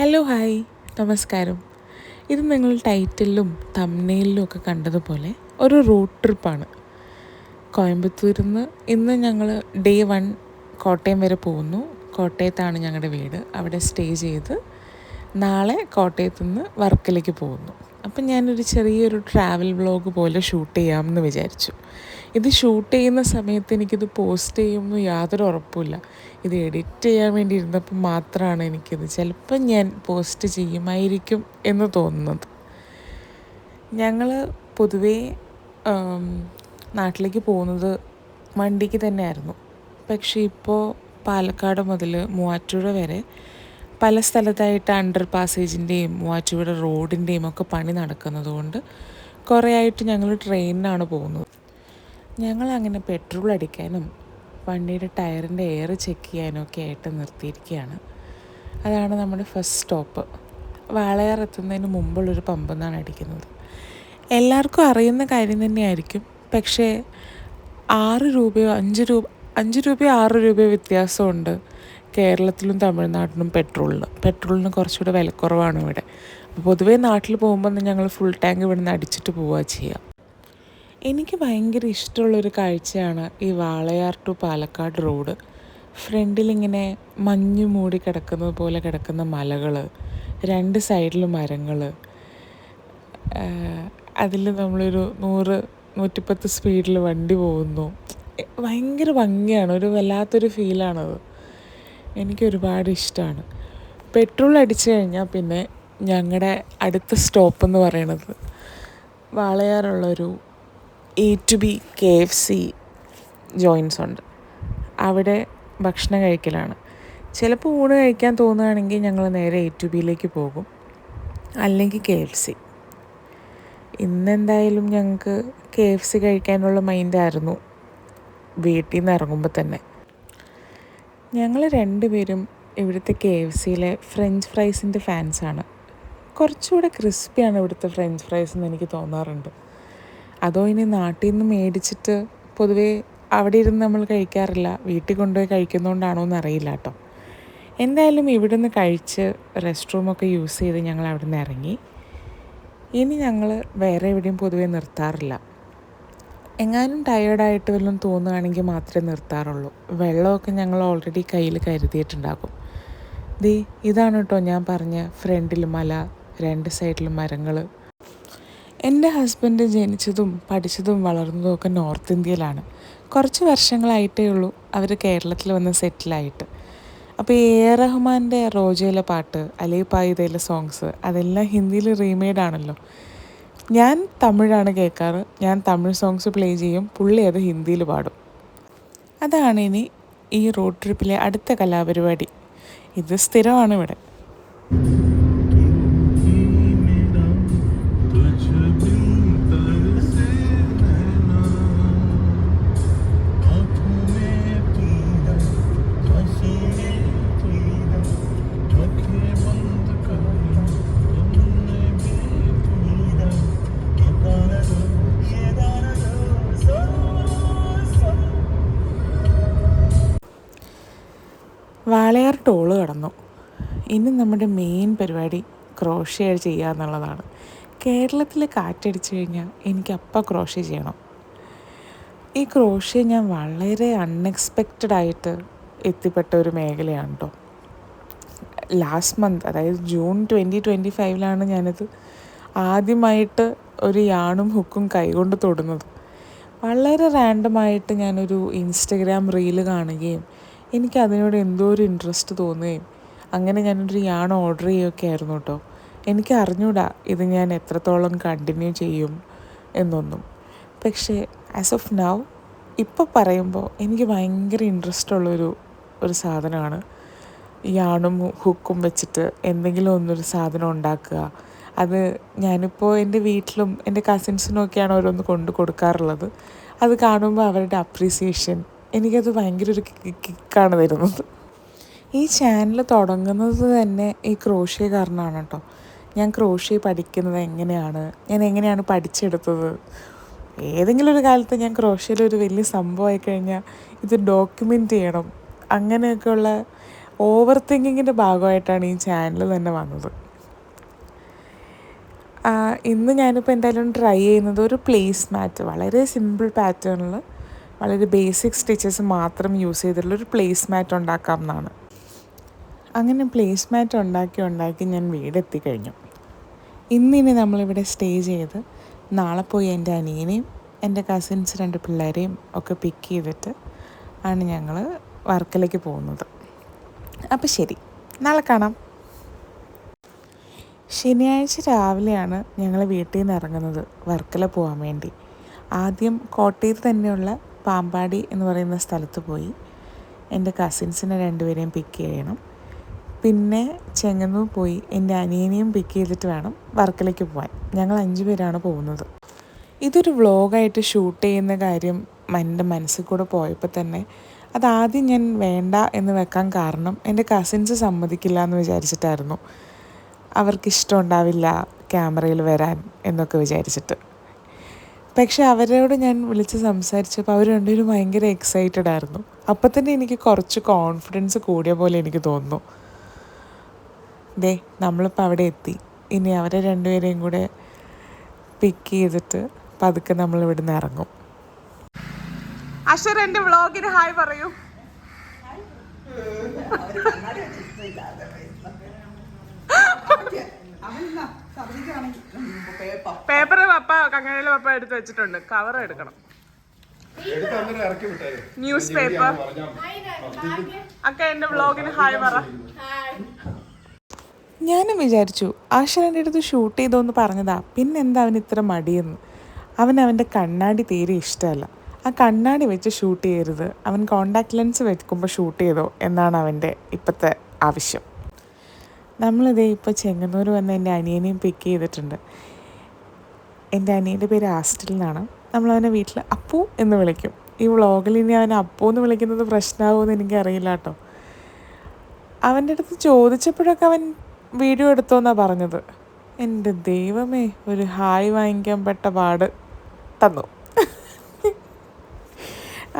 Hello hi നമസ്കാരം. ഇത് നിങ്ങൾ ടൈറ്റിലും തംബ്നെയിലും ഒക്കെ കണ്ടതുപോലെ ഒരു റോഡ് ട്രിപ്പാണ്. കോയമ്പത്തൂരിൽ നിന്ന് ഇന്ന് ഞങ്ങൾ ഡേ 1 കോട്ടയം വരെ പോകുന്നു. കോട്ടയത്താണ് ഞങ്ങളുടെ വീട്. അവിടെ സ്റ്റേ ചെയ്ത് നാളെ കോട്ടയത്തു നിന്ന് വർക്കലേക്ക് പോകുന്നു. അപ്പം ഞാനൊരു ചെറിയൊരു ട്രാവൽ വ്ളോഗ് പോലെ ഷൂട്ട് ചെയ്യാമെന്ന് വിചാരിച്ചു. ഇത് ഷൂട്ട് ചെയ്യുന്ന സമയത്ത് എനിക്കിത് പോസ്റ്റ് ചെയ്യുമെന്ന് യാതൊരു ഉറപ്പുമില്ല. ഇത് എഡിറ്റ് ചെയ്യാൻ വേണ്ടി ഇരുന്നപ്പോൾ മാത്രമാണ് എനിക്കിത് ചിലപ്പം ഞാൻ പോസ്റ്റ് ചെയ്യുമായിരിക്കും എന്ന് തോന്നുന്നത്. ഞങ്ങൾ പൊതുവേ നാട്ടിലേക്ക് പോകുന്നത് വണ്ടിക്ക് തന്നെയായിരുന്നു. പക്ഷേ ഇപ്പോൾ പാലക്കാട് മുതൽ മൂവാറ്റുപുഴ വരെ പല സ്ഥലത്തായിട്ട് അണ്ടർ പാസേജിൻ്റെയും മൂവാറ്റുപുഴ റോഡിൻ്റെയും ഒക്കെ പണി നടക്കുന്നത് കൊണ്ട് കുറേ ആയിട്ട് ഞങ്ങൾ ട്രെയിനിനാണ് പോകുന്നത്. ഞങ്ങളങ്ങനെ പെട്രോൾ അടിക്കാനും വണ്ടിയുടെ ടയറിൻ്റെ എയർ ചെക്ക് ചെയ്യാനും ഒക്കെ ആയിട്ട് നിർത്തിയിരിക്കുകയാണ്. അതാണ് നമ്മുടെ ഫസ്റ്റ് സ്റ്റോപ്പ്. വാളയാർ എത്തുന്നതിന് മുമ്പുള്ളൊരു പമ്പിൽ നിന്നാണ് അടിക്കുന്നത്. എല്ലാവർക്കും അറിയുന്ന കാര്യം തന്നെയായിരിക്കും. പക്ഷേ 6 രൂപയോ 5 രൂപയോ 6 രൂപയോ വ്യത്യാസമുണ്ട് കേരളത്തിലും തമിഴ്നാട്ടിലും പെട്രോളിന് കുറച്ചുകൂടെ വിലക്കുറവാണ് ഇവിടെ. അപ്പോൾ പൊതുവേ നാട്ടിൽ പോകുമ്പോൾ ഞങ്ങൾ ഫുൾ ടാങ്ക് ഇവിടുന്ന് അടിച്ചിട്ട് പോവുക ചെയ്യുക. എനിക്ക് ഭയങ്കര ഇഷ്ടമുള്ളൊരു കാഴ്ചയാണ് ഈ വാളയാർ ടു പാലക്കാട് റോഡ്. ഫ്രണ്ടിലിങ്ങനെ മഞ്ഞ് മൂടി കിടക്കുന്നത് പോലെ കിടക്കുന്ന മലകൾ, 2 സൈഡിലും മരങ്ങൾ, അതിൽ നമ്മളൊരു 100-110 സ്പീഡിൽ വണ്ടി പോകുന്നു. ഭയങ്കര ഭംഗിയാണ്, ഒരു വല്ലാത്തൊരു ഫീലാണത്. എനിക്കൊരുപാട് ഇഷ്ടമാണ്. പെട്രോൾ അടിച്ചു കഴിഞ്ഞാൽ പിന്നെ ഞങ്ങളുടെ അടുത്ത സ്റ്റോപ്പ് എന്ന് പറയണത് വാളയാറുള്ളൊരു A-to-B KFC ജോയിൻസ് ഉണ്ട്. അവിടെ ഭക്ഷണം കഴിക്കലാണ്. ചിലപ്പോൾ ഊണ് കഴിക്കാൻ തോന്നുകയാണെങ്കിൽ ഞങ്ങൾ നേരെ A-to-Bയിലേക്ക് പോകും, അല്ലെങ്കിൽ KFC. ഇന്നെന്തായാലും ഞങ്ങൾക്ക് KFC കഴിക്കാനുള്ള മൈൻഡായിരുന്നു വീട്ടിൽ നിന്ന് ഇറങ്ങുമ്പോൾ തന്നെ. ഞങ്ങൾ 2 പേരും ഇവിടുത്തെ KFCയിലെ ഫ്രഞ്ച് ഫ്രൈസിൻ്റെ ഫാൻസാണ്. കുറച്ചുകൂടെ ക്രിസ്പിയാണ് ഇവിടുത്തെ ഫ്രഞ്ച് ഫ്രൈസ് എന്ന് എനിക്ക് തോന്നാറുണ്ട്. അതോ ഇനി നാട്ടിൽ നിന്ന് മേടിച്ചിട്ട് പൊതുവേ അവിടെ ഇരുന്ന് നമ്മൾ കഴിക്കാറില്ല, വീട്ടിൽ കൊണ്ടുപോയി കഴിക്കുന്നതുകൊണ്ടാണോ എന്നറിയില്ല കേട്ടോ. എന്തായാലും ഇവിടെ നിന്ന് കഴിച്ച് റെസ്റ്റ് റൂമൊക്കെ യൂസ് ചെയ്ത് ഞങ്ങൾ അവിടെ നിന്ന് ഇറങ്ങി. ഇനി ഞങ്ങൾ വേറെ എവിടെയും പൊതുവേ നിർത്താറില്ല. എങ്ങാനും ടയേർഡായിട്ട് വല്ലതും തോന്നുകയാണെങ്കിൽ മാത്രമേ നിർത്താറുള്ളൂ. വെള്ളമൊക്കെ ഞങ്ങൾ ഓൾറെഡി കയ്യിൽ കരുതിയിട്ടുണ്ടാകും. ഇതാണ് കേട്ടോ ഞാൻ പറഞ്ഞ ഫ്രണ്ടിൽ മല, 2 സൈഡിലും മരങ്ങൾ. എൻ്റെ ഹസ്ബൻഡ് ജനിച്ചതും പഠിച്ചതും വളർന്നതും ഒക്കെ നോർത്ത് ഇന്ത്യയിലാണ്. കുറച്ച് വർഷങ്ങളായിട്ടേ ഉള്ളൂ അവർ കേരളത്തിൽ വന്ന് സെറ്റിലായിട്ട്. അപ്പോൾ A.R. റഹ്മാൻ്റെ റോജയിലെ പാട്ട്, അലൈ പായിതയിലെ സോങ്സ് അതെല്ലാം ഹിന്ദിയിൽ റീമെയ്ഡ് ആണല്ലോ. ഞാൻ തമിഴാണ് കേൾക്കാറ്. ഞാൻ തമിഴ് സോങ്സ് പ്ലേ ചെയ്യും, പുള്ളി അത് ഹിന്ദിയിൽ പാടും. അതാണ് ഇനി ഈ റോഡ് ട്രിപ്പിലെ അടുത്ത കലാപരിപാടി. ഇത് സ്ഥിരമാണ് ഇവിടെ. വാളയാർ ടോള് കടന്നു. ഇനി നമ്മുടെ മെയിൻ പരിപാടി ക്രോഷ്യ ചെയ്യുക എന്നുള്ളതാണ്. കേരളത്തിൽ കാറ്റടിച്ചു കഴിഞ്ഞാൽ എനിക്ക് അപ്പം ക്രോഷ്യ ചെയ്യണം. ഈ ക്രോഷ്യ ഞാൻ വളരെ അൺഎക്സ്പെക്റ്റഡായിട്ട് എത്തിപ്പെട്ട ഒരു മേഖലയാണ് കേട്ടോ. ലാസ്റ്റ് മന്ത്, അതായത് ജൂൺ 2025 ഞാനിത് ആദ്യമായിട്ട് ഒരു യാണും ഹുക്കും കൈകൊണ്ട് തൊടുന്നത്. വളരെ റാൻഡമായിട്ട് ഞാനൊരു ഇൻസ്റ്റഗ്രാം റീല് കാണുകയും എനിക്ക് അതിനോട് എന്തോ ഒരു ഇൻട്രസ്റ്റ് തോന്നുകയും അങ്ങനെ ഞാനൊരു യാൺ ഓർഡർ ചെയ്യുകയൊക്കെ ആയിരുന്നു കേട്ടോ. എനിക്ക് അറിഞ്ഞൂടാ ഇത് ഞാൻ എത്രത്തോളം കണ്ടിന്യൂ ചെയ്യും എന്നൊന്നും. പക്ഷേ ആസ് ഓഫ് നൗ ഇപ്പോൾ പറയുമ്പോൾ എനിക്ക് ഭയങ്കര ഇൻട്രസ്റ്റ് ഉള്ളൊരു സാധനമാണ് യാണും ഹുക്കും വെച്ചിട്ട് എന്തെങ്കിലും ഒന്നൊരു സാധനം ഉണ്ടാക്കുക. അത് ഞാനിപ്പോൾ എൻ്റെ വീട്ടിലും എൻ്റെ കസിൻസിനും ഒക്കെയാണ് ഓരോന്ന് കൊണ്ട് കൊടുക്കാറുള്ളത്. അത് കാണുമ്പോൾ അവരുടെ അപ്രീസിയേഷൻ എനിക്കത് ഭയങ്കര ഒരു കിക്കാണ് തരുന്നത്. ഈ ചാനൽ തുടങ്ങുന്നത് തന്നെ ഈ ക്രോഷ്യ കാരണമാണ് കേട്ടോ. ഞാൻ ക്രോഷ്യ പഠിക്കുന്നത് ഞാൻ എങ്ങനെയാണ് പഠിച്ചെടുത്തത്. ഏതെങ്കിലും ഒരു കാലത്ത് ഞാൻ ക്രോഷ്യയിലൊരു വലിയ സംഭവമായി കഴിഞ്ഞാൽ ഇത് ഡോക്യുമെൻ്റ് ചെയ്യണം, അങ്ങനെയൊക്കെയുള്ള ഓവർ തിങ്കിങ്ങിൻ്റെ ഭാഗമായിട്ടാണ് ഈ ചാനൽ തന്നെ വന്നത്. ഇന്ന് ഞാനിപ്പോൾ എന്തായാലും ട്രൈ ചെയ്യുന്നത് ഒരു പ്ലേസ് മാറ്റ്, വളരെ സിമ്പിൾ പാറ്റേണിൽ വളരെ ബേസിക് സ്റ്റിച്ചസ് മാത്രം യൂസ് ചെയ്തിട്ടുള്ളൊരു പ്ലേസ് മാറ്റ് ഉണ്ടാക്കാം എന്നാണ്. അങ്ങനെ പ്ലേസ് മാറ്റ് ഉണ്ടാക്കി ഞാൻ വീടെത്തിക്കഴിഞ്ഞു. ഇന്നിനി നമ്മളിവിടെ സ്റ്റേ ചെയ്ത് നാളെ പോയി എൻ്റെ അനിയനെയും എൻ്റെ കസിൻസ് 2 പിള്ളേരെയും ഒക്കെ പിക്ക് ചെയ്തിട്ട് ആണ് ഞങ്ങൾ വർക്കലയ്ക്ക് പോകുന്നത്. അപ്പോൾ ശരി, നാളെ കാണാം. ശനിയാഴ്ച രാവിലെയാണ് ഞങ്ങൾ വീട്ടിൽ നിന്ന് ഇറങ്ങുന്നത് വർക്കല പോകാൻ വേണ്ടി. ആദ്യം കോട്ടയത്ത് തന്നെയുള്ള പാമ്പാടി എന്ന് പറയുന്ന സ്ഥലത്ത് പോയി എൻ്റെ കസിൻസിനെ 2 പേരെയും പിക്ക് ചെയ്യണം. പിന്നെ ചെങ്ങന്നൂർ പോയി എൻ്റെ അനിയനെയും പിക്ക് ചെയ്തിട്ട് വേണം വർക്കലയ്ക്ക് പോകാൻ. ഞങ്ങൾ 5 പേരാണ് പോകുന്നത്. ഇതൊരു വ്ളോഗായിട്ട് ഷൂട്ട് ചെയ്യുന്ന കാര്യം എൻ്റെ മനസ്സിൽ കൂടെ പോയപ്പോൾ തന്നെ അതാദ്യം ഞാൻ വേണ്ട എന്ന് വെക്കാൻ കാരണം എൻ്റെ കസിൻസ് സമ്മതിക്കില്ല എന്ന് വിചാരിച്ചിട്ടായിരുന്നു. അവർക്കിഷ്ടമുണ്ടാവില്ല ക്യാമറയിൽ വരാൻ എന്നൊക്കെ വിചാരിച്ചിട്ട്. പക്ഷെ അവരോട് ഞാൻ വിളിച്ച് സംസാരിച്ചപ്പോൾ അവർ രണ്ടുപേരും ഭയങ്കര എക്സൈറ്റഡ് ആയിരുന്നു. അപ്പം തന്നെ എനിക്ക് കുറച്ച് കോൺഫിഡൻസ് കൂടിയ പോലെ എനിക്ക് തോന്നുന്നു. നമ്മളിപ്പോൾ അവിടെ എത്തി. ഇനി അവരെ 2 പേരെയും കൂടെ പിക്ക് ചെയ്തിട്ട് പതുക്കെ നമ്മൾ ഇവിടുന്ന് ഇറങ്ങും. അശ്വർ എൻ്റെ വ്ളോഗിന് ഹായ് പറയൂ. പേപ്പർ പപ്പ കങ്ങനയിലെ പപ്പ എടുത്ത് വെച്ചിട്ടുണ്ട്. കവർ എടുക്കണം. ന്യൂസ് പേപ്പർ ഒക്കെ എൻ്റെ വ്ളോഗിന് ഹായ് പറ. ഞാനും വിചാരിച്ചു ആശാൻ എൻ്റെ അടുത്ത് ഷൂട്ട് ചെയ്തോന്ന് പറഞ്ഞതാ, പിന്നെന്താ അവന് ഇത്ര മടിയെന്ന്. അവൻ്റെ കണ്ണാടി തീരെ ഇഷ്ടമല്ല. ആ കണ്ണാടി വെച്ച് ഷൂട്ട് ചെയ്യരുത്, അവൻ കോണ്ടാക്ട് ലെൻസ് വെക്കുമ്പോൾ ഷൂട്ട് ചെയ്തോ എന്നാണ് അവൻ്റെ ഇപ്പോഴത്തെ ആവശ്യം. നമ്മളിതേ ഇപ്പോൾ ചെങ്ങന്നൂർ വന്ന് എൻ്റെ അനിയനെയും പിക്ക് ചെയ്തിട്ടുണ്ട്. എൻ്റെ അനിയൻ്റെ പേര് ആസ്റ്റിൽ എന്നാണ്. നമ്മളവനെ വീട്ടിൽ അപ്പു എന്ന് വിളിക്കും. ഈ വ്ളോഗിൽ ഇനി അവനെ അപ്പു എന്ന് വിളിക്കുന്നത് പ്രശ്നമാകുമെന്ന് എനിക്കറിയില്ല കേട്ടോ. അവൻ്റെ അടുത്ത് ചോദിച്ചപ്പോഴൊക്കെ അവൻ വീഡിയോ എടുത്തോന്നാണ് പറഞ്ഞത്. എൻ്റെ ദൈവമേ, ഒരു ഹായ് വാങ്ങിക്കാൻ പെട്ട പാട് തന്നു.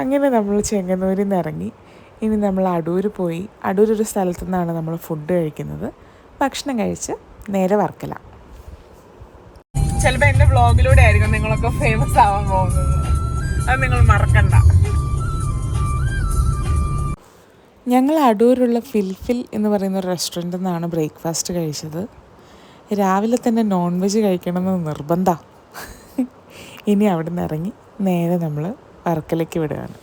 അങ്ങനെ നമ്മൾ ചെങ്ങന്നൂരിൽ നിന്ന് ഇറങ്ങി. ഇനി നമ്മൾ അടൂർ പോയി. അടൂർ ഒരു സ്ഥലത്തു നിന്നാണ് നമ്മൾ ഫുഡ് കഴിക്കുന്നത്. ഭക്ഷണം കഴിച്ച് നേരെ വർക്കല. ചിലപ്പോൾ എൻ്റെ വ്ളോഗിലൂടെ ആയിരിക്കും നിങ്ങളൊക്കെ ഫേമസ് ആവാൻ പോകുന്നത്. അത് നിങ്ങൾ മറക്കണ്ട. ഞങ്ങൾ അടൂരുള്ള ഫിൽഫിൽ എന്ന് പറയുന്ന ഒരു റെസ്റ്റോറൻറ്റിൽ നിന്നാണ് ബ്രേക്ക്ഫാസ്റ്റ് കഴിച്ചത്. രാവിലെ തന്നെ നോൺ വെജ് കഴിക്കണമെന്ന് നിർബന്ധമാണ്. ഇനി അവിടെ നിന്ന് ഇറങ്ങി നേരെ നമ്മൾ വർക്കലയ്ക്ക് വിടുകയാണ്.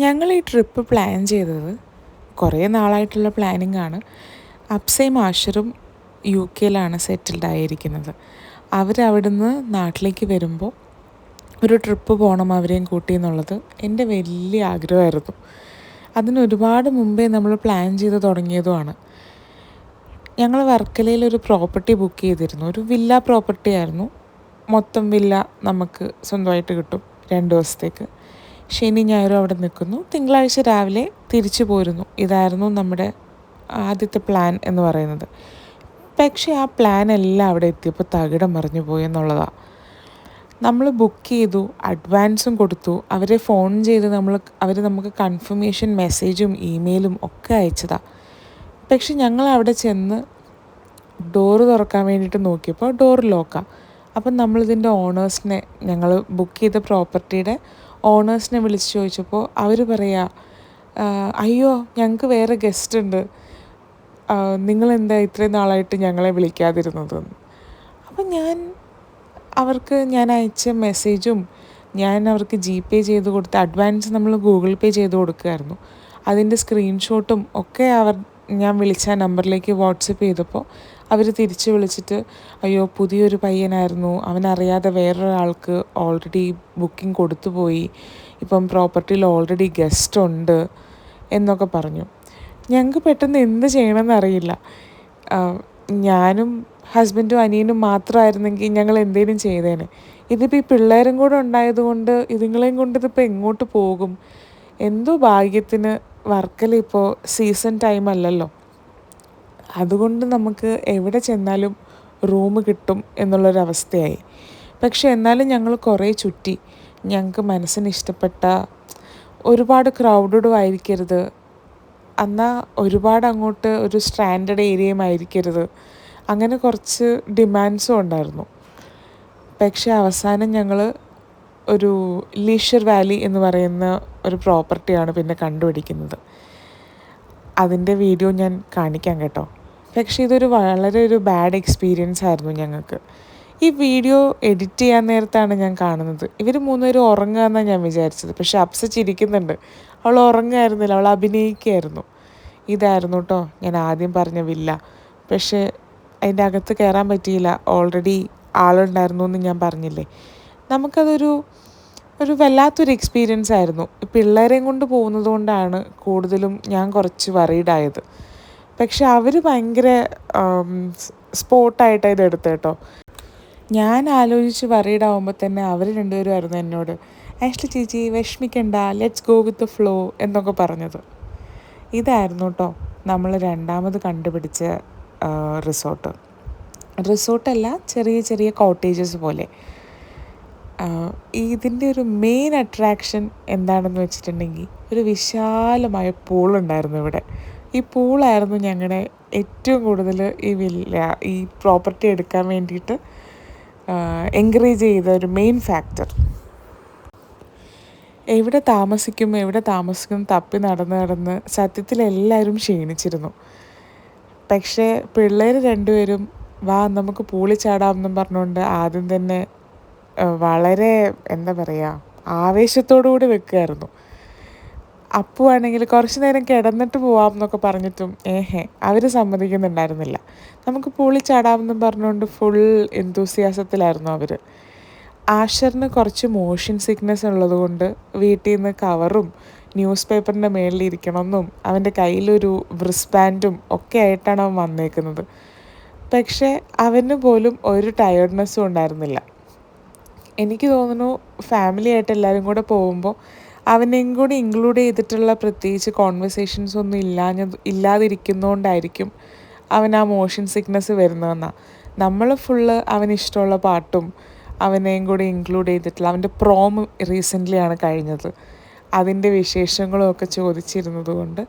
ഞങ്ങൾ ഈ ട്രിപ്പ് പ്ലാൻ ചെയ്തത് കുറേ നാളായിട്ടുള്ള പ്ലാനിങ് ആണ്. അപ്സയും ആഷറും UK സെറ്റിൽഡ് ആയിരിക്കുന്നത്. അവരവിടുന്ന് നാട്ടിലേക്ക് വരുമ്പോൾ ഒരു ട്രിപ്പ് പോകണം അവരെയും കൂട്ടി എന്നുള്ളത് എൻ്റെ വലിയ ആഗ്രഹമായിരുന്നു. അതിനൊരുപാട് മുമ്പേ നമ്മൾ പ്ലാൻ ചെയ്ത് തുടങ്ങിയതുമാണ്. ഞങ്ങൾ വർക്കലയിലൊരു പ്രോപ്പർട്ടി ബുക്ക് ചെയ്തിരുന്നു. ഒരു വില്ല പ്രോപ്പർട്ടി ആയിരുന്നു. മൊത്തം വില്ല നമുക്ക് സ്വന്തമായിട്ട് കിട്ടും 2 ദിവസത്തേക്ക്. ശനി ഞായറും അവിടെ നിൽക്കുന്നു. തിങ്കളാഴ്ച രാവിലെ തിരിച്ചു പോരുന്നു. ഇതായിരുന്നു നമ്മുടെ ആദ്യത്തെ പ്ലാൻ എന്ന് പറയുന്നത്. പക്ഷേ ആ പ്ലാൻ എല്ലാം അവിടെ എത്തിയപ്പോൾ തകിടം മറിഞ്ഞു പോയി എന്നുള്ളതാണ്. നമ്മൾ ബുക്ക് ചെയ്തു, അഡ്വാൻസും കൊടുത്തു, അവരെ ഫോൺ ചെയ്ത് അവർ നമുക്ക് കൺഫർമേഷൻ മെസ്സേജും ഇമെയിലും ഒക്കെ അയച്ചതാണ്. പക്ഷെ ഞങ്ങൾ അവിടെ ചെന്ന് ഡോറ് തുറക്കാൻ വേണ്ടിയിട്ട് നോക്കിയപ്പോൾ ഡോർ ലോക്കാണ്. അപ്പം നമ്മളിതിൻ്റെ ഓണേഴ്സിനെ, ഞങ്ങൾ ബുക്ക് ചെയ്ത പ്രോപ്പർട്ടിയുടെ ഓണേഴ്സിനെ വിളിച്ച് ചോദിച്ചപ്പോൾ അവർ പറയുക, അയ്യോ ഞങ്ങൾക്ക് വേറെ ഗസ്റ്റ് ഉണ്ട്, നിങ്ങളെന്താ ഇത്രയും നാളായിട്ട് ഞങ്ങളെ വിളിക്കാതിരുന്നതെന്ന്. അപ്പം ഞാൻ അയച്ച മെസ്സേജും ഞാൻ അവർക്ക് GPay ചെയ്ത് കൊടുത്ത അഡ്വാൻസ് നമ്മൾ Google Pay ചെയ്ത് കൊടുക്കുമായിരുന്നു. അതിൻ്റെ സ്ക്രീൻഷോട്ടും ഒക്കെ ഞാൻ വിളിച്ച നമ്പറിലേക്ക് വാട്സപ്പ് ചെയ്തപ്പോൾ അവർ തിരിച്ച് വിളിച്ചിട്ട്, അയ്യോ പുതിയൊരു പയ്യനായിരുന്നു, അവനറിയാതെ വേറൊരാൾക്ക് ഓൾറെഡി ബുക്കിംഗ് കൊടുത്തു പോയി, ഇപ്പം പ്രോപ്പർട്ടിയിൽ ഓൾറെഡി ഗസ്റ്റ് ഉണ്ട് എന്നൊക്കെ പറഞ്ഞു. ഞങ്ങൾക്ക് പെട്ടെന്ന് എന്ത് ചെയ്യണമെന്ന് അറിയില്ല. ഞാനും ഹസ്ബൻഡും അനിയനും മാത്രമായിരുന്നെങ്കിൽ ഞങ്ങൾ എന്തെങ്കിലും ചെയ്തേനെ. ഇതിപ്പോൾ ഈ പിള്ളേരും കൂടെ ഉണ്ടായതുകൊണ്ട് ഇതുങ്ങളെയും കൊണ്ട് ഇതിപ്പോൾ എങ്ങോട്ട് പോകും? എന്തോ ഭാഗ്യത്തിന് വർക്കല ഇപ്പോൾ സീസൺ ടൈം അല്ലല്ലോ, അതുകൊണ്ട് നമുക്ക് എവിടെ ചെന്നാലും റൂം കിട്ടും എന്നുള്ളൊരവസ്ഥയായി. പക്ഷെ എന്നാലും ഞങ്ങൾ കുറേ ചുറ്റി. ഞങ്ങൾക്ക് മനസ്സിന് ഇഷ്ടപ്പെട്ട, ഒരുപാട് ക്രൗഡഡും ആയിരിക്കരുത്, എന്നാൽ ഒരുപാട് അങ്ങോട്ട് ഒരു സ്റ്റാൻഡേർഡ് ഏരിയയും ആയിരിക്കരുത്, അങ്ങനെ കുറച്ച് ഡിമാൻഡ്സും ഉണ്ടായിരുന്നു. പക്ഷേ അവസാനം ഞങ്ങൾ ഒരു ലീഷർ വാലി എന്ന് പറയുന്ന ഒരു പ്രോപ്പർട്ടിയാണ് പിന്നെ കണ്ടുപിടിക്കുന്നത്. അതിൻ്റെ വീഡിയോ ഞാൻ കാണിക്കാം കേട്ടോ. പക്ഷേ ഇതൊരു വളരെ ഒരു ബാഡ് എക്സ്പീരിയൻസ് ആയിരുന്നു ഞങ്ങൾക്ക്. ഈ വീഡിയോ എഡിറ്റ് ചെയ്യാൻ നേരത്താണ് ഞാൻ കാണുന്നത്. ഇവർ മൂന്നുപേരും ഉറങ്ങുകയെന്നാണ് ഞാൻ വിചാരിച്ചത്. പക്ഷെ അപ്സ ചിരിക്കുന്നുണ്ട്. അവൾ ഉറങ്ങുമായിരുന്നില്ല, അവൾ അഭിനയിക്കുകയായിരുന്നു. ഇതായിരുന്നു കേട്ടോ ഞാൻ ആദ്യം പറഞ്ഞ വില്ല. പക്ഷേ അതിൻ്റെ അകത്ത് കയറാൻ പറ്റിയില്ല, ഓൾറെഡി ആളുണ്ടായിരുന്നു എന്ന് ഞാൻ പറഞ്ഞില്ലേ. നമുക്കതൊരു വല്ലാത്തൊരു എക്സ്പീരിയൻസ് ആയിരുന്നു. പിള്ളേരെയും കൊണ്ട് പോകുന്നത് കൊണ്ടാണ് കൂടുതലും ഞാൻ കുറച്ച് വറീഡായത്. പക്ഷെ അവർ ഭയങ്കര സ്പോട്ടായിട്ടാണ് ഇതെടുത്തത് കേട്ടോ. ഞാൻ ആലോചിച്ച് വറീഡാവുമ്പോൾ തന്നെ അവർ രണ്ടുപേരും ആയിരുന്നു എന്നോട് ആഷ്ലി ചേച്ചി വിഷമിക്കണ്ട, let's go with the flow എന്നൊക്കെ പറഞ്ഞത്. ഇതായിരുന്നു കേട്ടോ നമ്മൾ രണ്ടാമത് കണ്ടുപിടിച്ച റിസോർട്ടല്ല, ചെറിയ ചെറിയ കോട്ടേജസ് പോലെ. ഇതിൻ്റെ ഒരു മെയിൻ അട്രാക്ഷൻ എന്താണെന്ന് വെച്ചിട്ടുണ്ടെങ്കിൽ ഒരു വിശാലമായ പൂളുണ്ടായിരുന്നു ഇവിടെ. ഈ പൂളായിരുന്നു ഞങ്ങളുടെ ഏറ്റവും കൂടുതൽ ഈ പ്രോപ്പർട്ടി എടുക്കാൻ വേണ്ടിയിട്ട് എൻകറേജ് ചെയ്ത ഒരു മെയിൻ ഫാക്ടർ. എവിടെ താമസിക്കും തപ്പി നടന്ന് സത്യത്തിൽ എല്ലാവരും ക്ഷീണിച്ചിരുന്നു. പക്ഷേ പിള്ളേർ രണ്ടുപേരും വാ നമുക്ക് പൂളിൽ ചാടാമെന്നും പറഞ്ഞുകൊണ്ട് ആദ്യം തന്നെ വളരെ എന്താ പറയുക ആവേശത്തോടു കൂടി വെക്കുകയായിരുന്നു. അപ്പു ആണെങ്കിൽ കുറച്ച് നേരം കിടന്നിട്ട് പോവാം എന്നൊക്കെ പറഞ്ഞിട്ടും അവർ സമ്മതിക്കുന്നുണ്ടായിരുന്നില്ല. നമുക്ക് പൂളിൽ ചാടാമെന്നും പറഞ്ഞുകൊണ്ട് ഫുൾ എന്തൂസിയാസത്തിലായിരുന്നു അവർ. ആഷറിന് കുറച്ച് മോഷൻ സിക്നെസ് ഉള്ളതുകൊണ്ട് വീട്ടിൽ നിന്ന് കവറും ന്യൂസ് പേപ്പറിൻ്റെ മേളിലിരിക്കണമെന്നും അവൻ്റെ കയ്യിലൊരു ബ്രിസ് ബാൻഡും ഒക്കെ ആയിട്ടാണ് അവൻ വന്നേക്കുന്നത്. പക്ഷേ അവന് പോലും ഒരു ടയേർഡ്നെസ്സും ഉണ്ടായിരുന്നില്ല. എനിക്ക് തോന്നുന്നു ഫാമിലി ആയിട്ട് എല്ലാവരും കൂടെ പോകുമ്പോൾ അവനെയും കൂടി ഇൻക്ലൂഡ് ചെയ്തിട്ടുള്ള പ്രത്യേകിച്ച് കോൺവെർസേഷൻസ് ഒന്നും ഇല്ലാതിരിക്കുന്നതുകൊണ്ടായിരിക്കും അവൻ ആ മോഷൻ സിക്നെസ് വരുന്നതെന്നാണ്. നമ്മൾ ഫുള്ള് അവനിഷ്ടമുള്ള പാട്ടും അവനെയും കൂടി ഇൻക്ലൂഡ് ചെയ്തിട്ടുള്ള അവൻ്റെ പ്രോം റീസെൻ്റ്ലിയാണ് കഴിഞ്ഞത്, അതിൻ്റെ വിശേഷങ്ങളും ഒക്കെ ചോദിച്ചിരുന്നത് കൊണ്ട്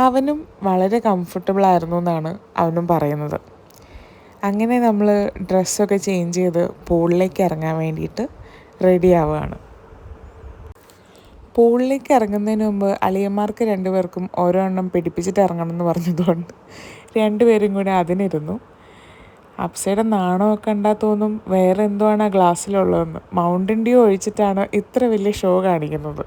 അവനും വളരെ കംഫർട്ടബിൾ ആയിരുന്നു എന്നാണ് അവനും പറയുന്നത്. അങ്ങനെ നമ്മൾ ഡ്രസ്സൊക്കെ ചേഞ്ച് ചെയ്ത് പൂളിലേക്ക് ഇറങ്ങാൻ വേണ്ടിയിട്ട് റെഡി ആവുകയാണ്. പൂളിലേക്ക് ഇറങ്ങുന്നതിന് മുമ്പ് അളിയന്മാർക്ക് രണ്ടുപേർക്കും ഓരോ എണ്ണം പിടിപ്പിച്ചിട്ട് ഇറങ്ങണം എന്ന് പറഞ്ഞതുകൊണ്ട് രണ്ടുപേരും കൂടെ അതിനിരുന്നു. അപ്സയുടെ നാണമൊക്കെ കണ്ടാൽ തോന്നും വേറെ എന്തോ ആണ് ആ ഗ്ലാസ്സിലുള്ളതെന്ന്. മൗണ്ടൻ ഡ്യൂ ഒഴിച്ചിട്ടാണ് ഇത്ര വലിയ ഷോ കാണിക്കുന്നത്.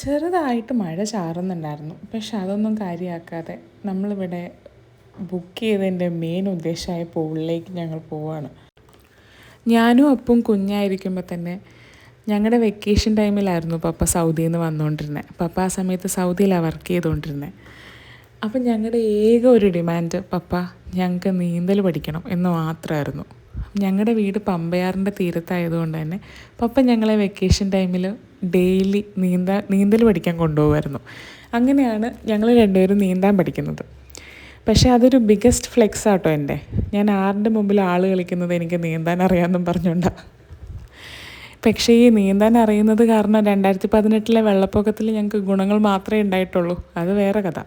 ചെറുതായിട്ട് മഴ ചാറുന്നുണ്ടായിരുന്നു. പക്ഷെ അതൊന്നും കാര്യമാക്കാതെ നമ്മളിവിടെ ബുക്ക് ചെയ്തതിൻ്റെ മെയിൻ ഉദ്ദേശമായ പൂളിലേക്ക് ഞങ്ങൾ പോവുകയാണ്. ഞാനും അപ്പും കുഞ്ഞായിരിക്കുമ്പോൾ തന്നെ ഞങ്ങളുടെ വെക്കേഷൻ ടൈമിലായിരുന്നു പപ്പ സൗദിയിൽ നിന്ന് വന്നുകൊണ്ടിരുന്നത്. പപ്പ ആ സമയത്ത് സൗദിയിലാണ് വർക്ക് ചെയ്തുകൊണ്ടിരുന്നത്. അപ്പം ഞങ്ങളുടെ ഏക ഒരു ഡിമാൻഡ് പപ്പ ഞങ്ങൾക്ക് നീന്തൽ പഠിക്കണം എന്ന് മാത്രമായിരുന്നു. ഞങ്ങളുടെ വീട് പമ്പയാറിൻ്റെ തീരത്തായതുകൊണ്ട് തന്നെ പപ്പ ഞങ്ങളെ വെക്കേഷൻ ടൈമിൽ ഡെയിലി നീന്തൽ പഠിക്കാൻ കൊണ്ടുപോകുമായിരുന്നു. അങ്ങനെയാണ് ഞങ്ങൾ രണ്ടുപേരും നീന്താൻ പഠിക്കുന്നത്. പക്ഷേ അതൊരു ബിഗ്ഗസ്റ്റ് ഫ്ലെക്സ് ആട്ടോ എൻ്റെ. ഞാൻ ആറിൻ്റെ മുമ്പിൽ ആൾ കളിക്കുന്നത് എനിക്ക് നീന്താൻ അറിയാമെന്നും പറഞ്ഞുകൊണ്ടാണ്. പക്ഷേ ഈ നീന്താൻ അറിയുന്നത് കാരണം 2018 വെള്ളപ്പൊക്കത്തിൽ ഞങ്ങൾക്ക് ഗുണങ്ങൾ മാത്രമേ ഉണ്ടായിട്ടുള്ളൂ. അത് വേറെ കഥ.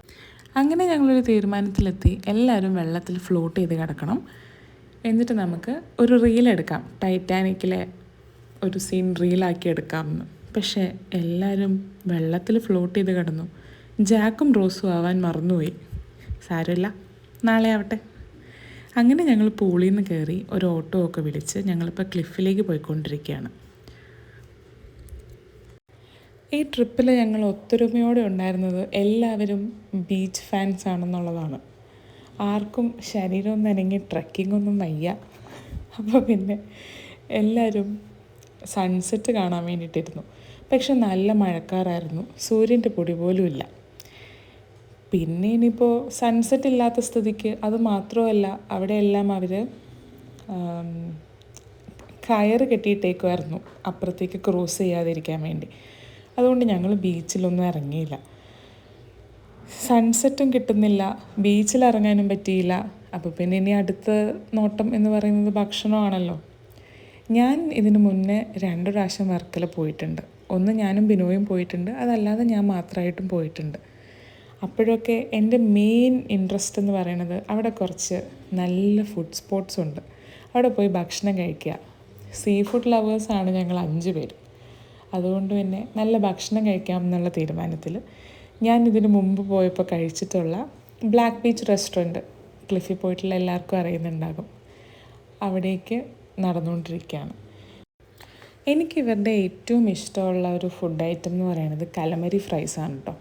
അങ്ങനെ ഞങ്ങളൊരു തീരുമാനത്തിലെത്തി, എല്ലാവരും വെള്ളത്തിൽ ഫ്ലോട്ട് ചെയ്ത് കിടക്കണം, എന്നിട്ട് നമുക്ക് ഒരു റീലെടുക്കാം, ടൈറ്റാനിക്കിലെ ഒരു സീൻ റീലാക്കി എടുക്കാമെന്ന്. പക്ഷേ എല്ലാവരും വെള്ളത്തിൽ ഫ്ലോട്ട് ചെയ്ത് കിടന്നു. ജാക്കും റോസും ആവാൻ മറന്നുപോയി. സാരമില്ല, നാളെ ആവട്ടെ. അങ്ങനെ ഞങ്ങൾ പൂളിൽ നിന്ന് കയറി ഒരു ഓട്ടോ ഒക്കെ വിളിച്ച് ഞങ്ങളിപ്പോൾ ക്ലിഫിലേക്ക് പോയിക്കൊണ്ടിരിക്കുകയാണ്. ഈ ട്രിപ്പിൽ ഞങ്ങൾ ഒത്തൊരുമയോടെ ഉണ്ടായിരുന്നത് എല്ലാവരും ബീച്ച് ഫാൻസ് ആണെന്നുള്ളതാണ്. ആർക്കും ശരീരം നനങ്ങി ട്രക്കിങ്ങൊന്നും വയ്യ. അപ്പോൾ പിന്നെ എല്ലാവരും സൺസെറ്റ് കാണാൻ വേണ്ടിയിട്ടിരുന്നു. പക്ഷെ നല്ല മഴക്കാറായിരുന്നു, സൂര്യൻ്റെ പൊടി പോലും ഇല്ല. പിന്നെ ഇനിയിപ്പോൾ സൺസെറ്റ് ഇല്ലാത്ത സ്ഥിതിക്ക് അത് മാത്രമല്ല, അവിടെയെല്ലാം അവർ കയറ് കെട്ടിയിട്ടേക്കുമായിരുന്നു അപ്പുറത്തേക്ക് ക്രോസ് ചെയ്യാതിരിക്കാൻ വേണ്ടി. അതുകൊണ്ട് ഞങ്ങൾ ബീച്ചിലൊന്നും ഇറങ്ങിയില്ല. സൺസെറ്റും കിട്ടുന്നില്ല, ബീച്ചിലിറങ്ങാനും പറ്റിയില്ല. അപ്പോൾ പിന്നെ ഇനി അടുത്ത നോട്ടം എന്ന് പറയുന്നത് ഭക്ഷണമാണല്ലോ. ഞാൻ ഇതിന് മുന്നേ 2 പ്രാവശ്യം വർക്കല പോയിട്ടുണ്ട്. ഒന്ന് ഞാനും ബിനോയും പോയിട്ടുണ്ട്, അതല്ലാതെ ഞാൻ മാത്രമായിട്ടും പോയിട്ടുണ്ട്. അപ്പോഴൊക്കെ എൻ്റെ മെയിൻ ഇൻട്രസ്റ്റ് എന്ന് പറയുന്നത് അവിടെ കുറച്ച് നല്ല ഫുഡ് സ്പോട്ട്സ് ഉണ്ട്, അവിടെ പോയി ഭക്ഷണം കഴിക്കുക. സീ ഫുഡ് ലവേഴ്സാണ് ഞങ്ങൾ 5 പേര്. അതുകൊണ്ട് പിന്നെ നല്ല ഭക്ഷണം കഴിക്കാം എന്നുള്ള തീരുമാനത്തിൽ ഞാൻ ഇതിന് മുമ്പ് പോയപ്പോൾ കഴിച്ചിട്ടുള്ള ബ്ലാക്ക് ബീച്ച് റെസ്റ്റോറൻറ്റ്, ക്ലിഫിൽ പോയിട്ടുള്ള എല്ലാവർക്കും അറിയുന്നുണ്ടാകും, അവിടേക്ക് നടന്നുകൊണ്ടിരിക്കുകയാണ്. എനിക്ക് ഇവരുടെ ഏറ്റവും ഇഷ്ടമുള്ള ഒരു ഫുഡ് ഐറ്റം എന്ന് പറയുന്നത് കലമരി ഫ്രൈസാണ് കേട്ടോ.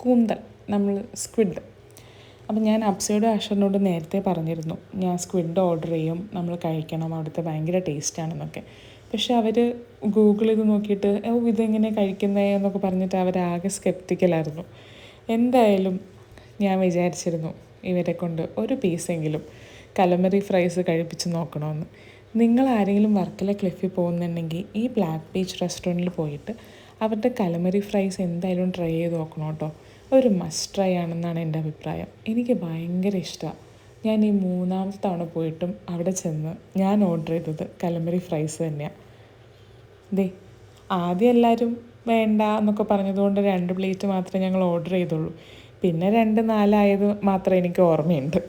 കൂന്തൽ, നമ്മൾ സ്ക്വിഡ്. അപ്പം ഞാൻ അപ്സൈഡ് ആഷറിനോട് നേരത്തെ പറഞ്ഞിരുന്നു ഞാൻ സ്ക്വിഡ് ഓർഡർ ചെയ്യും, നമ്മൾ കഴിക്കണം, അവിടുത്തെ ഭയങ്കര ടേസ്റ്റാണെന്നൊക്കെ. പക്ഷെ അവർ ഗൂഗിൾ ചെയ്ത് നോക്കിയിട്ട് ഇതെങ്ങനെ കഴിക്കുന്നത് എന്നൊക്കെ പറഞ്ഞിട്ട് അവരാകെ സ്കെപ്റ്റിക്കലായിരുന്നു. എന്തായാലും ഞാൻ വിചാരിച്ചിരുന്നു ഇവരെ കൊണ്ട് ഒരു പീസെങ്കിലും കലമറി ഫ്രൈസ് കഴിപ്പിച്ച് നോക്കണമെന്ന്. നിങ്ങൾ ആരെങ്കിലും വർക്കല ക്ലിഫിൽ പോകുന്നുണ്ടെങ്കിൽ ഈ ബ്ലാക്ക് ബീച്ച് റെസ്റ്റോറൻറ്റിൽ പോയിട്ട് അവരുടെ കലമറി ഫ്രൈസ് എന്തായാലും ട്രൈ ചെയ്ത് നോക്കണം കേട്ടോ. ഒരു മസ്റ്റ് ട്രൈ ആണെന്നാണ് എൻ്റെ അഭിപ്രായം. എനിക്ക് ഭയങ്കര ഇഷ്ടമാണ്. ഞാൻ ഈ 3ാമത്തെ തവണ പോയിട്ടും അവിടെ ചെന്ന് ഞാൻ ഓർഡർ ചെയ്തത് കലമറി ഫ്രൈസ് തന്നെയാണ്. ആദ്യം എല്ലാവരും വേണ്ട എന്നൊക്കെ പറഞ്ഞതുകൊണ്ട് 2 പ്ലേറ്റ് മാത്രമേ ഞങ്ങൾ ഓർഡർ ചെയ്തുള്ളൂ. പിന്നെ 2, 4 ആയത് മാത്രം എനിക്ക് ഓർമ്മയുണ്ട്.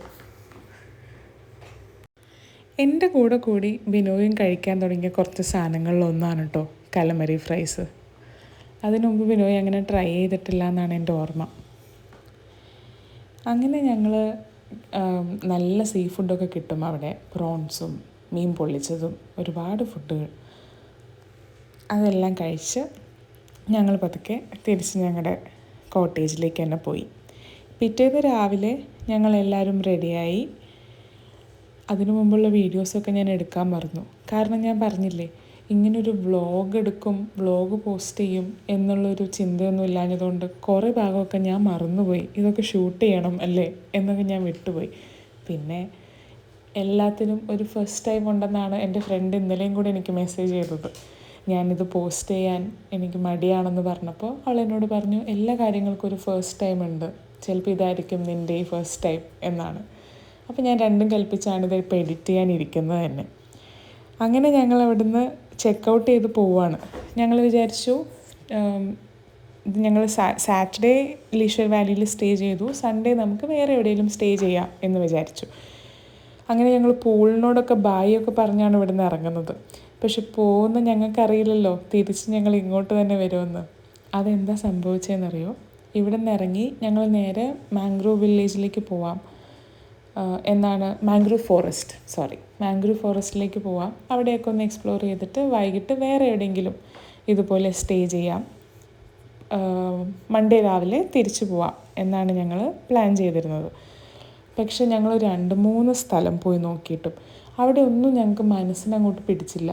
എൻ്റെ കൂടെ കൂടി ബിനോയും കഴിക്കാൻ തുടങ്ങിയ കുറച്ച് സാധനങ്ങളിലൊന്നാണ് കേട്ടോ കലമരി ഫ്രൈസ്. അതിനു മുമ്പ് ബിനോയ് അങ്ങനെ ട്രൈ ചെയ്തിട്ടില്ല എന്നാണ് എൻ്റെ ഓർമ്മ. അങ്ങനെ ഞങ്ങൾ നല്ല സീ ഫുഡൊക്കെ കിട്ടും അവിടെ, പ്രോൺസും മീൻ പൊള്ളിച്ചതും ഒരുപാട് ഫുഡുകൾ. അതെല്ലാം കഴിച്ച് ഞങ്ങൾ പതുക്കെ തിരിച്ച് ഞങ്ങളുടെ കോട്ടേജിലേക്ക് തന്നെ പോയി. പിറ്റേന്ന് രാവിലെ ഞങ്ങളെല്ലാവരും റെഡിയായി. അതിനു മുമ്പുള്ള വീഡിയോസൊക്കെ ഞാൻ എടുക്കാൻ മറന്നു. കാരണം ഞാൻ പറഞ്ഞില്ലേ, ഇങ്ങനൊരു വ്ളോഗ് എടുക്കും, വ്ളോഗ് പോസ്റ്റ് ചെയ്യും എന്നുള്ളൊരു ചിന്തയൊന്നും ഇല്ലാഞ്ഞതുകൊണ്ട് കുറേ ഭാഗമൊക്കെ ഞാൻ മറന്നുപോയി. ഇതൊക്കെ ഷൂട്ട് ചെയ്യണം അല്ലേ എന്നൊക്കെ ഞാൻ വിട്ടുപോയി. പിന്നെ എല്ലാത്തിനും ഒരു ഫസ്റ്റ് ടൈം ഉണ്ടെന്നാണ് എൻ്റെ ഫ്രണ്ട് ഇന്നലെയും കൂടെ എനിക്ക് മെസ്സേജ് ചെയ്തത്. ഞാനിത് പോസ്റ്റ് ചെയ്യാൻ എനിക്ക് മടിയാണെന്ന് പറഞ്ഞപ്പോൾ അവൾ എന്നോട് പറഞ്ഞു എല്ലാ കാര്യങ്ങൾക്കും ഒരു ഫസ്റ്റ് ടൈം ഉണ്ട്, ചിലപ്പോൾ ഇതായിരിക്കും നിൻ്റെ ഈ ഫസ്റ്റ് ടൈം എന്നാണ്. അപ്പോൾ ഞാൻ രണ്ടും കൽപ്പിച്ചാണ് ഇത് ഇപ്പോൾ എഡിറ്റ് ചെയ്യാനിരിക്കുന്നത് തന്നെ. അങ്ങനെ ഞങ്ങൾ അവിടുന്ന് ചെക്കൗട്ട് ചെയ്ത് പോവുകയാണ്. ഞങ്ങൾ വിചാരിച്ചു ഇത് ഞങ്ങൾ സാറ്റർഡേ ലീഷർ വാലിയിൽ സ്റ്റേ ചെയ്തു, സൺഡേ നമുക്ക് വേറെ എവിടെയെങ്കിലും സ്റ്റേ ചെയ്യാം എന്ന് വിചാരിച്ചു. അങ്ങനെ ഞങ്ങൾ പൂളിനോടൊക്കെ ബായി ഒക്കെ പറഞ്ഞാണ് ഇവിടുന്ന് ഇറങ്ങുന്നത്. പക്ഷെ പോകുന്ന ഞങ്ങൾക്കറിയില്ലല്ലോ തിരിച്ച് ഞങ്ങൾ ഇങ്ങോട്ട് തന്നെ വരുമെന്ന്. അതെന്താ സംഭവിച്ചതെന്നറിയോ? ഇവിടെ നിന്ന് ഇറങ്ങി ഞങ്ങൾ നേരെ മാംഗ്രൂവ് വില്ലേജിലേക്ക് പോവാം എന്നാണ്, മാംഗ്രൂവ് ഫോറസ്റ്റിലേക്ക് പോവാം. അവിടെയൊക്കെ ഒന്ന് എക്സ്പ്ലോർ ചെയ്തിട്ട് വൈകിട്ട് വേറെ എവിടെയെങ്കിലും ഇതുപോലെ സ്റ്റേ ചെയ്യാം, മൺഡേ രാവിലെ തിരിച്ചു പോവാം എന്നാണ് ഞങ്ങൾ പ്ലാൻ ചെയ്തിരുന്നത്. പക്ഷെ ഞങ്ങൾ 2-3 സ്ഥലം പോയി നോക്കിയിട്ടും അവിടെ ഒന്നും ഞങ്ങൾക്ക് മനസ്സിനങ്ങോട്ട് പിടിച്ചില്ല.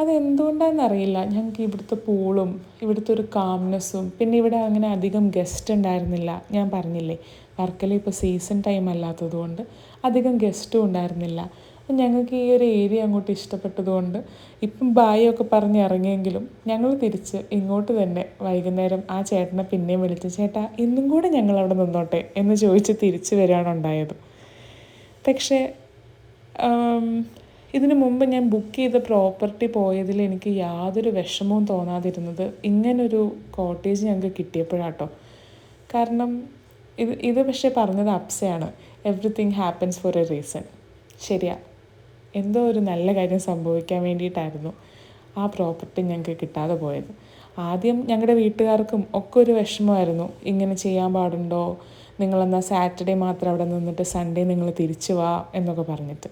അതെന്തുകൊണ്ടാണെന്നറിയില്ല. ഞങ്ങൾക്ക് ഇവിടുത്തെ പൂളും ഇവിടുത്തെ ഒരു കാംനെസ്സും പിന്നെ ഇവിടെ അങ്ങനെ അധികം ഗസ്റ്റ് ഉണ്ടായിരുന്നില്ല. ഞാൻ പറഞ്ഞില്ലേ വർക്കല ഇപ്പോൾ സീസൺ ടൈം അല്ലാത്തത് കൊണ്ട് അധികം ഗസ്റ്റും ഉണ്ടായിരുന്നില്ല. അപ്പം ഞങ്ങൾക്ക് ഈ ഒരു ഏരിയ അങ്ങോട്ട് ഇഷ്ടപ്പെട്ടതുകൊണ്ട് ഇപ്പം ബായൊക്കെ പറഞ്ഞ് ഇറങ്ങിയെങ്കിലും ഞങ്ങൾ തിരിച്ച് ഇങ്ങോട്ട് തന്നെ വൈകുന്നേരം ആ ചേട്ടനെ പിന്നെയും വിളിച്ച് ചേട്ടാ ഇന്നും കൂടെ ഞങ്ങളവിടെ നിന്നോട്ടെ എന്ന് ചോദിച്ച് തിരിച്ച് വരികയാണ് ഉണ്ടായത്. പക്ഷേ ഇതിനു മുമ്പ് ഞാൻ ബുക്ക് ചെയ്ത പ്രോപ്പർട്ടി പോയതിൽ എനിക്ക് യാതൊരു വിഷമവും തോന്നാതിരുന്നത് ഇങ്ങനൊരു കോട്ടേജ് ഞങ്ങൾക്ക് കിട്ടിയപ്പോഴാട്ടോ. കാരണം ഇത് പക്ഷേ പറഞ്ഞത് അപ്സയാണ്, everything happens for a reason. ശരിയാ, എന്തോ ഒരു നല്ല കാര്യം സംഭവിക്കാൻ വേണ്ടിയിട്ടായിരുന്നു ആ പ്രോപ്പർട്ടി ഞങ്ങൾക്ക് കിട്ടാതെ പോയത്. ആദ്യം ഞങ്ങളുടെ വീട്ടുകാർക്കും ഒക്കെ ഒരു വിഷമമായിരുന്നു, ഇങ്ങനെ ചെയ്യാൻ പാടുണ്ടോ, നിങ്ങളെന്നാൽ സാറ്റർഡേ മാത്രം അവിടെ നിന്നിട്ട് സൺഡേ നിങ്ങൾ തിരിച്ചു വാ എന്നൊക്കെ പറഞ്ഞിട്ട്.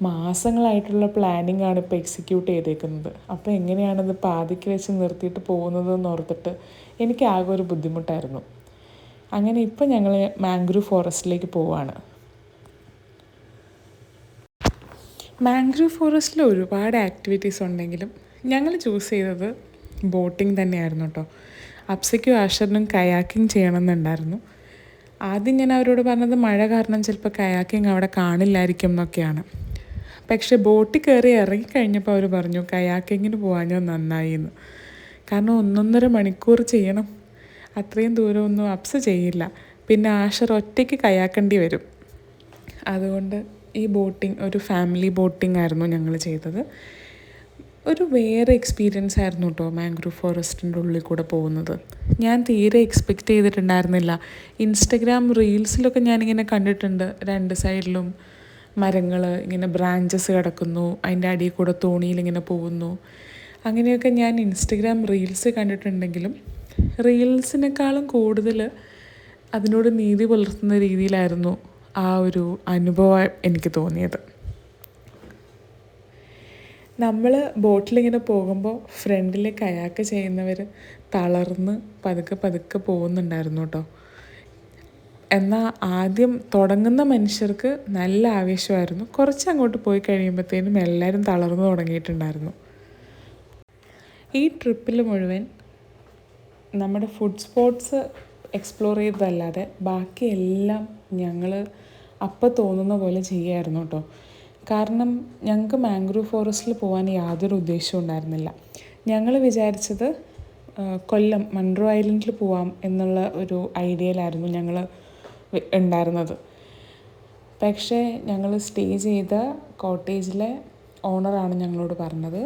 മാസങ്ങളായിട്ടുള്ള പ്ലാനിങ് ആണ് ഇപ്പോൾ എക്സിക്യൂട്ട് ചെയ്തേക്കുന്നത്. അപ്പോൾ എങ്ങനെയാണിത് പാതിക്ക് വെച്ച് നിർത്തിയിട്ട് പോകുന്നതെന്ന് ഓർത്തിട്ട് എനിക്ക് ആകെ ഒരു ബുദ്ധിമുട്ടായിരുന്നു. അങ്ങനെ ഇപ്പോൾ ഞങ്ങൾ മാംഗ്രൂവ് ഫോറസ്റ്റിലേക്ക് പോവുകയാണ്. മാംഗ്രൂവ് ഫോറസ്റ്റിൽ ഒരുപാട് ആക്ടിവിറ്റീസ് ഉണ്ടെങ്കിലും ഞങ്ങൾ ചൂസ് ചെയ്തത് ബോട്ടിംഗ് തന്നെയായിരുന്നു കേട്ടോ. അപ്സയ്ക്കും ആഷറിനും കയാക്കിങ് ചെയ്യണമെന്നുണ്ടായിരുന്നു. ആദ്യം ഞാൻ അവരോട് പറഞ്ഞത് മഴ കാരണം ചിലപ്പോൾ കയാക്കിങ് അവിടെ കാണില്ലായിരിക്കും എന്നൊക്കെയാണ്. പക്ഷേ ബോട്ടിൽ കയറി ഇറങ്ങിക്കഴിഞ്ഞപ്പോൾ അവർ പറഞ്ഞു കയാക്കിങ്ങിന് പോകാഞ്ഞോ നന്നായി എന്ന്. കാരണം 1.5 മണിക്കൂർ ചെയ്യണം, അത്രയും ദൂരമൊന്നും അപ്സ ചെയ്യില്ല. പിന്നെ ആഷർ ഒറ്റയ്ക്ക് കയാക്കേണ്ടി വരും. അതുകൊണ്ട് ഈ ബോട്ടിംഗ് ഒരു ഫാമിലി ബോട്ടിംഗ് ആയിരുന്നു ഞങ്ങൾ ചെയ്തത്. ഒരു വേറെ എക്സ്പീരിയൻസ് ആയിരുന്നു കേട്ടോ മാംഗ്രൂവ് ഫോറസ്റ്റിൻ്റെ ഉള്ളിൽ കൂടെ പോകുന്നത്. ഞാൻ തീരെ എക്സ്പെക്റ്റ് ചെയ്തിട്ടുണ്ടായിരുന്നില്ല. ഇൻസ്റ്റഗ്രാം റീൽസിലൊക്കെ ഞാനിങ്ങനെ കണ്ടിട്ടുണ്ട്, രണ്ട് സൈഡിലും മരങ്ങൾ ഇങ്ങനെ ബ്രാഞ്ചസ് കിടക്കുന്നു, അതിൻ്റെ അടിയിൽ കൂടെ തോണിയിലിങ്ങനെ പോകുന്നു. അങ്ങനെയൊക്കെ ഞാൻ ഇൻസ്റ്റഗ്രാം റീൽസ് കണ്ടിട്ടുണ്ടെങ്കിലും റീൽസിനേക്കാളും കൂടുതൽ അതിനോട് നീതി പുലർത്തുന്ന രീതിയിലായിരുന്നു ആ ഒരു അനുഭവം എനിക്ക് തോന്നിയത്. നമ്മൾ ബോട്ടിലിങ്ങനെ പോകുമ്പോൾ ഫ്രണ്ടിൽ കയാക്ക് ചെയ്യുന്നവർ തളർന്ന് പതുക്കെ പതുക്കെ പോകുന്നുണ്ടായിരുന്നു കേട്ടോ. എന്നാൽ ആദ്യം തുടങ്ങുന്ന മനുഷ്യർക്ക് നല്ല ആവേശമായിരുന്നു. കുറച്ച് അങ്ങോട്ട് പോയി കഴിയുമ്പോഴത്തേനും എല്ലാവരും തളർന്നു തുടങ്ങിയിട്ടുണ്ടായിരുന്നു. ഈ ട്രിപ്പിൽ മുഴുവൻ നമ്മുടെ ഫുഡ് സ്പോട്ട്സ് എക്സ്പ്ലോർ ചെയ്തതല്ലാതെ ബാക്കിയെല്ലാം ഞങ്ങൾ അപ്പം തോന്നുന്ന പോലെ ചെയ്യുമായിരുന്നു കേട്ടോ. കാരണം ഞങ്ങൾക്ക് മാംഗ്രൂവ് ഫോറസ്റ്റിൽ പോകാൻ യാതൊരു ഉദ്ദേശവും ഉണ്ടായിരുന്നില്ല. ഞങ്ങൾ വിചാരിച്ചത് കൊല്ലം മൺട്രോ ഐലൻഡിൽ പോവാം എന്നുള്ള ഒരു ഐഡിയയിലായിരുന്നു ഞങ്ങൾ ഉണ്ടായിരുന്നത്. പക്ഷേ ഞങ്ങൾ സ്റ്റേ ചെയ്ത കോട്ടേജിലെ ഓണറാണ് ഞങ്ങളോട് പറഞ്ഞത്,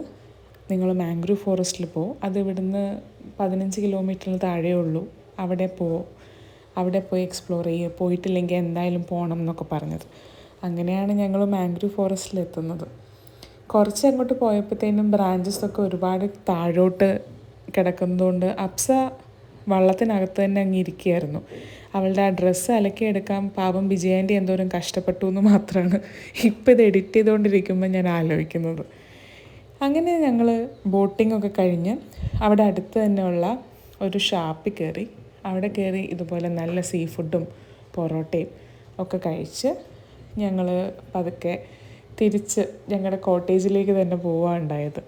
നിങ്ങൾ മാംഗ്രൂവ് ഫോറസ്റ്റിൽ പോകും, അത് ഇവിടുന്ന് 15 കിലോമീറ്ററിന് താഴെ ഉള്ളൂ, അവിടെ പോയി എക്സ്പ്ലോർ ചെയ്യുക, പോയിട്ടില്ലെങ്കിൽ എന്തായാലും പോകണം എന്നൊക്കെ പറഞ്ഞത്. അങ്ങനെയാണ് ഞങ്ങൾ മാംഗ്രൂവ് ഫോറസ്റ്റിലെത്തുന്നത്. കുറച്ച് അങ്ങോട്ട് പോയപ്പോഴത്തേനും ബ്രാഞ്ചസൊക്കെ ഒരുപാട് താഴോട്ട് കിടക്കുന്നതുകൊണ്ട് അപ്സ വള്ളത്തിനകത്ത് തന്നെ അങ്ങ് ഇരിക്കുകയായിരുന്നു. അവളുടെ ആ ഡ്രസ്സ് അലക്കിയെടുക്കാൻ പാപം വിജയാൻ്റെ എന്തോരം കഷ്ടപ്പെട്ടു എന്ന് മാത്രമാണ് ഇപ്പം ഇത് എഡിറ്റ് ചെയ്തുകൊണ്ടിരിക്കുമ്പോൾ ഞാൻ ആലോചിക്കുന്നത്. അങ്ങനെ ഞങ്ങൾ ബോട്ടിങ്ങൊക്കെ കഴിഞ്ഞ് അവിടെ അടുത്ത് തന്നെയുള്ള ഒരു ഷാപ്പിൽ കയറി. അവിടെ കയറി ഇതുപോലെ നല്ല സീ ഫുഡും പൊറോട്ടയും ഒക്കെ കഴിച്ച് ഞങ്ങൾ പതുക്കെ തിരിച്ച് ഞങ്ങളുടെ കോട്ടേജിലേക്ക് തന്നെ പോവുകയുണ്ടായത്.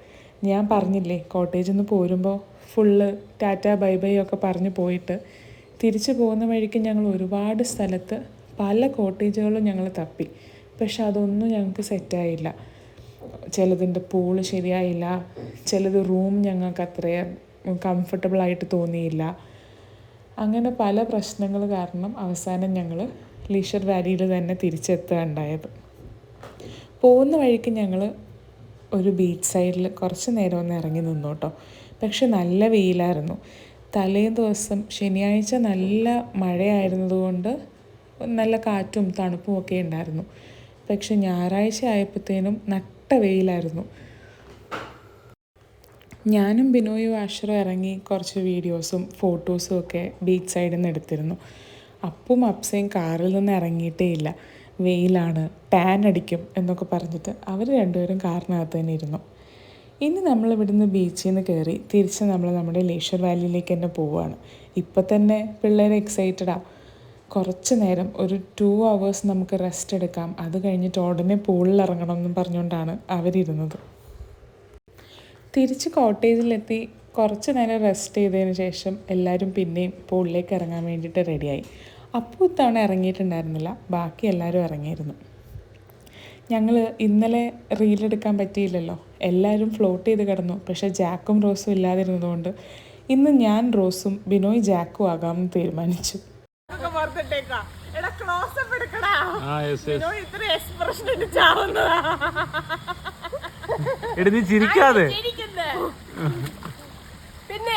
ഞാൻ പറഞ്ഞില്ലേ, കോട്ടേജിൽ നിന്ന് പോരുമ്പോൾ ഫുള്ള് ടാറ്റ ബൈ ബൈ ഒക്കെ പറഞ്ഞ് പോയിട്ട് തിരിച്ച് പോകുന്ന വഴിക്ക് ഞങ്ങൾ ഒരുപാട് സ്ഥലത്ത് പല കോട്ടേജുകളും ഞങ്ങൾ തപ്പി. പക്ഷെ അതൊന്നും ഞങ്ങൾക്ക് സെറ്റായില്ല. ചിലതിൻ്റെ പൂള് ശരിയായില്ല, ചിലത് റൂം ഞങ്ങൾക്ക് അത്രയും കംഫർട്ടബിളായിട്ട് തോന്നിയില്ല. അങ്ങനെ പല പ്രശ്നങ്ങൾ കാരണം അവസാനം ഞങ്ങൾ ലീഷർ വാലിയിൽ തന്നെ തിരിച്ചെത്തുകയുണ്ടായത്. പോകുന്ന വഴിക്ക് ഞങ്ങൾ ഒരു ബീച്ച് സൈഡിൽ കുറച്ച് നേരം ഒന്ന് ഇറങ്ങി നിന്നു കേട്ടോ. പക്ഷെ നല്ല വെയിലായിരുന്നു. തലേ ദിവസം ശനിയാഴ്ച നല്ല മഴയായിരുന്നതുകൊണ്ട് നല്ല കാറ്റും തണുപ്പും ഒക്കെ ഉണ്ടായിരുന്നു. പക്ഷെ ഞായറാഴ്ച ആയപ്പോഴത്തേനും നട്ട വെയിലായിരുന്നു. ഞാനും ബിനോയും ആഷറും ഇറങ്ങി കുറച്ച് വീഡിയോസും ഫോട്ടോസും ഒക്കെ ബീച്ച് സൈഡിൽ നിന്ന് എടുത്തിരുന്നു. അപ്പും അപ്സയും കാറിൽ നിന്ന് ഇറങ്ങിയിട്ടേ ഇല്ല. വെയിലാണ്, ടാൻ അടിക്കും എന്നൊക്കെ പറഞ്ഞിട്ട് അവർ രണ്ടുപേരും കാറിനകത്ത് തന്നെ ഇരുന്നു. ഇനി നമ്മൾ ഇവിടുന്ന് ബീച്ചിൽ നിന്ന് കയറി തിരിച്ച് നമ്മൾ നമ്മുടെ ലീഷർ വാലിയിലേക്ക് തന്നെ പോവുകയാണ്. ഇപ്പം തന്നെ പിള്ളേർ എക്സൈറ്റഡാണ്. കുറച്ച് നേരം ഒരു 2 hours നമുക്ക് റെസ്റ്റ് എടുക്കാം, അത് കഴിഞ്ഞിട്ട് ഉടനെ പൂളിൽ ഇറങ്ങണം എന്നും പറഞ്ഞുകൊണ്ടാണ് അവരിരുന്നത്. തിരിച്ച് കോട്ടേജിലെത്തി കുറച്ച് നേരം റെസ്റ്റ് ചെയ്തതിന് ശേഷം എല്ലാവരും പിന്നെയും പൂളിലേക്ക് ഇറങ്ങാൻ വേണ്ടിയിട്ട് റെഡിയായി. അപ്പോൾ ഇത്തവണ ഇറങ്ങിയിട്ടുണ്ടായിരുന്നില്ല, ബാക്കി എല്ലാവരും ഇറങ്ങിയിരുന്നു. ഞങ്ങൾ ഇന്നലെ റീലെടുക്കാൻ പറ്റിയില്ലല്ലോ, എല്ലാവരും ഫ്ലോട്ട് ചെയ്ത് കിടന്നു. പക്ഷേ ജാക്കും റോസും ഇല്ലാതിരുന്നതുകൊണ്ട് ഇന്ന് ഞാൻ റോസും ബിനോയ് ജാക്കും ആകാമെന്ന് തീരുമാനിച്ചു. ചിരിക്കാതെ പിന്നെ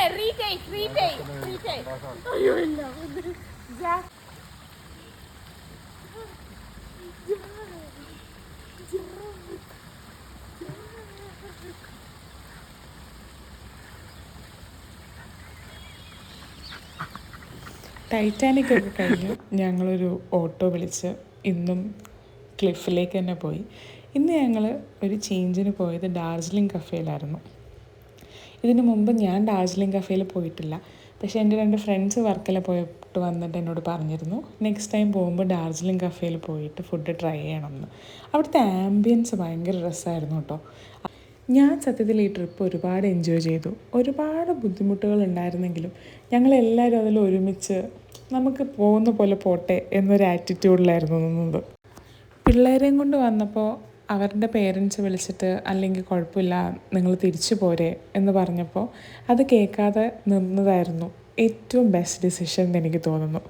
അയ്യോ ഇല്ല ടൈറ്റാനിക് ഒക്കെ കഴിഞ്ഞ് ഞങ്ങളൊരു ഓട്ടോ വിളിച്ച് ഇന്നും ക്ലിഫിലേക്ക് തന്നെ പോയി. ഇന്ന് ഞങ്ങൾ ഒരു ചേഞ്ചിന് പോയത് ഡാർജിലിംഗ് കഫേയിലായിരുന്നു. ഇതിന് മുമ്പ് ഞാൻ ഡാർജിലിംഗ് കഫേയിൽ പോയിട്ടില്ല. പക്ഷേ എൻ്റെ 2 ഫ്രണ്ട്സ് വർക്കല പോയിട്ട് വന്നിട്ട് എന്നോട് പറഞ്ഞിരുന്നു നെക്സ്റ്റ് ടൈം പോകുമ്പോൾ ഡാർജിലിംഗ് കഫേയിൽ പോയിട്ട് ഫുഡ് ട്രൈ ചെയ്യണമെന്ന്. അവിടുത്തെ ആംബിയൻസ് ഭയങ്കര രസമായിരുന്നു കേട്ടോ. ഞാൻ സത്യത്തിൽ ഈ ട്രിപ്പ് ഒരുപാട് എൻജോയ് ചെയ്തു. ഒരുപാട് ബുദ്ധിമുട്ടുകൾ ഉണ്ടായിരുന്നെങ്കിലും ഞങ്ങളെല്ലാവരും അതിൽ ഒരുമിച്ച് നമുക്ക് പോകുന്ന പോലെ പോട്ടെ എന്നൊരു ആറ്റിറ്റ്യൂഡിലായിരുന്നു നിന്നത്. പിള്ളേരെയും കൊണ്ട് വന്നപ്പോൾ അവരുടെ പേരൻസ് വിളിച്ചിട്ട് അല്ലെങ്കിൽ കുഴപ്പമില്ല നിങ്ങൾ തിരിച്ചു പോരെ എന്ന് പറഞ്ഞപ്പോൾ അത് കേൾക്കാതെ നിന്നതായിരുന്നു ഏറ്റവും ബെസ്റ്റ് ഡിസിഷൻ എന്ന് എനിക്ക് തോന്നുന്നു.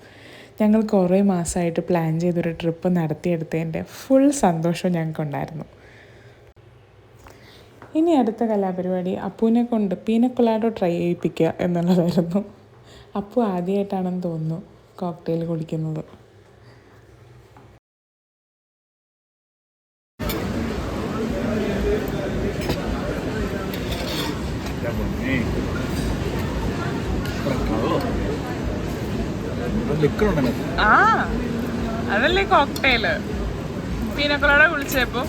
ഞങ്ങൾ കുറേ മാസമായിട്ട് പ്ലാൻ ചെയ്തൊരു ട്രിപ്പ് നടത്തിയെടുത്തതിൻ്റെ ഫുൾ സന്തോഷവും ഞങ്ങൾക്കുണ്ടായിരുന്നു. ഇനി അടുത്ത കലാപരിപാടി അപ്പുവിനെ കൊണ്ട് പീനക്കൊലാഡോ ട്രൈ ചെയ്യിപ്പിക്കുക എന്നുള്ളതായിരുന്നു. അപ്പു ആദ്യമായിട്ടാണെന്ന് തോന്നുന്നു കോക്ടെയിൽ കുടിക്കുന്നത്. ആ അതല്ലേ കോക്ടെയില്. പീനക്കൊലാഡോ കുളിച്ചപ്പോ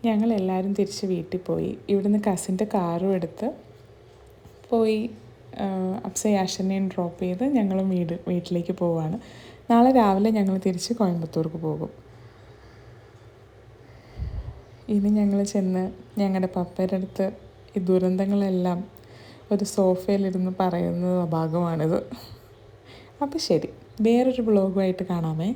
ഞങ്ങളെല്ലാവരും തിരിച്ച് വീട്ടിൽ പോയി. ഇവിടുന്ന് കസിൻ്റെ കാറും എടുത്ത് പോയി. അപ്സയാഷനെയും ഡ്രോപ്പ് ചെയ്ത് ഞങ്ങളും വീട്ടിലേക്ക് പോവുകയാണ്. നാളെ രാവിലെ ഞങ്ങൾ തിരിച്ച് കോയമ്പത്തൂർക്ക് പോകും. ഇനി ഞങ്ങൾ ചെന്ന് ഞങ്ങളുടെ പപ്പയുടെ അടുത്ത് ഈ ദുരന്തങ്ങളെല്ലാം ഒരു സോഫയിലിരുന്ന് പറയുന്ന ഭാഗമാണിത്. അപ്പോൾ ശരി, വേറൊരു വ്ളോഗുമായിട്ട് കാണാമേ.